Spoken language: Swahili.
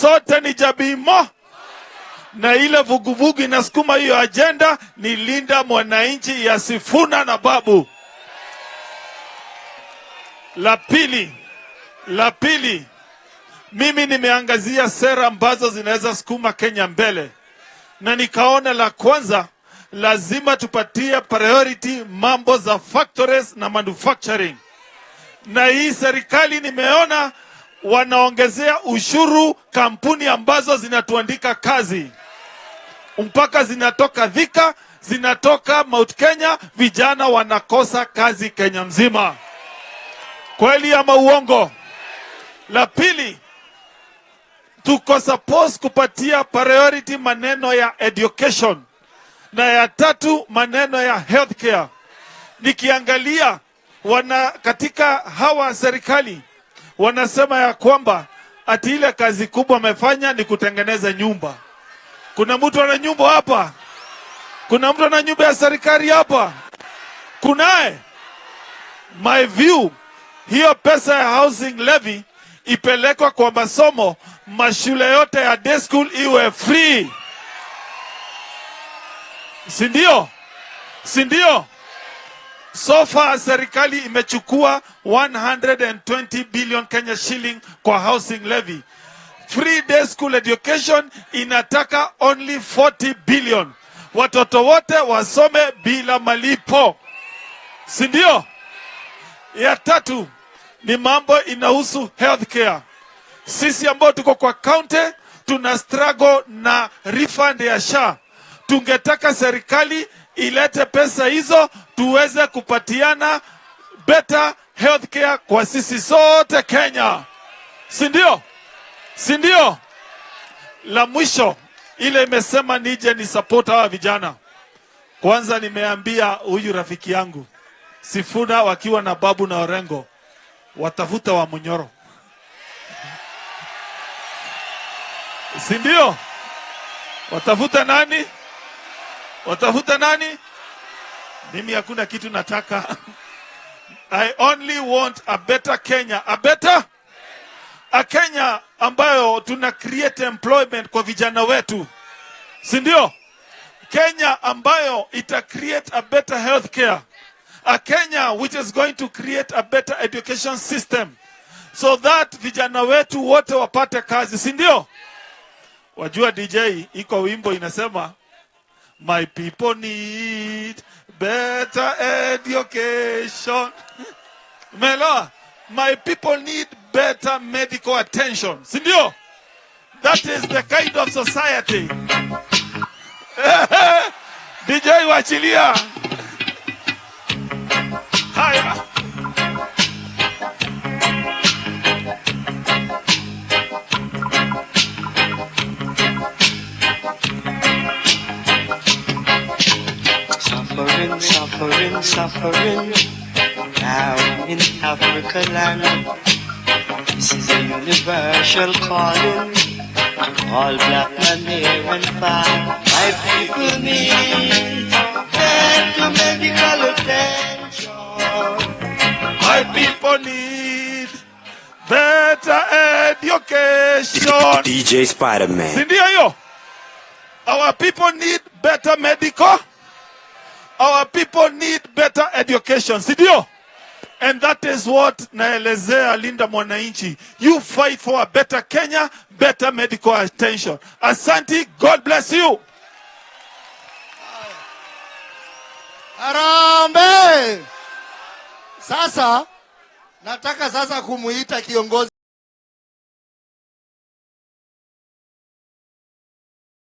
Sote ni jamii moja, na ile vuguvugu inasukuma hiyo agenda ni Linda Mwananchi ya Sifuna na Babu. La pili, mimi nimeangazia sera ambazo zinaweza sukuma Kenya mbele, na nikaona la kwanza, lazima tupatie priority mambo za factories na manufacturing. Na hii serikali nimeona wanaongezea ushuru kampuni ambazo zinatuandika kazi, mpaka zinatoka Thika, zinatoka Mount Kenya, vijana wanakosa kazi Kenya mzima. Kweli ama uongo? La pili, tuko supposed kupatia priority maneno ya education, na ya tatu maneno ya healthcare. Nikiangalia katika hawa serikali wanasema ya kwamba ati ile kazi kubwa wamefanya ni kutengeneza nyumba. Kuna mtu ana nyumba hapa? Kuna mtu ana nyumba ya serikali hapa? Kunae? My view, hiyo pesa ya housing levy ipelekwa kwa masomo, mashule yote ya day school iwe free. Sindio? So far serikali imechukua 120 billion Kenya shilling kwa housing levy. Free day school education inataka only 40 billion. Watoto wote wasome bila malipo. Sindio? Ya tatu ni mambo inahusu healthcare. Sisi ambao tuko kwa county tuna struggle na refund ya SHA. Tungetaka serikali ilete pesa hizo tuweze kupatiana better healthcare kwa sisi sote Kenya. Sindio? La mwisho, ile imesema nije ni support hawa vijana. Kwanza nimeambia huyu rafiki yangu Sifuna wakiwa na Babu na Orengo watafuta wa Munyoro. Sindio? Watafuta nani? Mimi hakuna kitu nataka. I only want a better Kenya. A Kenya ambayo tuna create employment kwa vijana wetu. Sindio? Kenya ambayo ita create a better healthcare. A Kenya which is going to create a better education system, so that vijana wetu wote wapate kazi. Sindio? Wajua DJ, iko wimbo inasema my people need better education. Melo, my people need better medical attention. Sindio? That is the kind of society. DJ wachilia. Haya. Suffering, now in Africa land. This is a universal calling. All black men near and far. My people need better medical attention. My people need better education. DJ Spider-Man. Sindio yo? Our people need better medical. Our people need better education. Sindio? And that is what naelezea Linda Mwananchi. You fight for a better Kenya, better medical attention. Asante, God bless you. Harambee! Sasa nataka kumuita kiongozi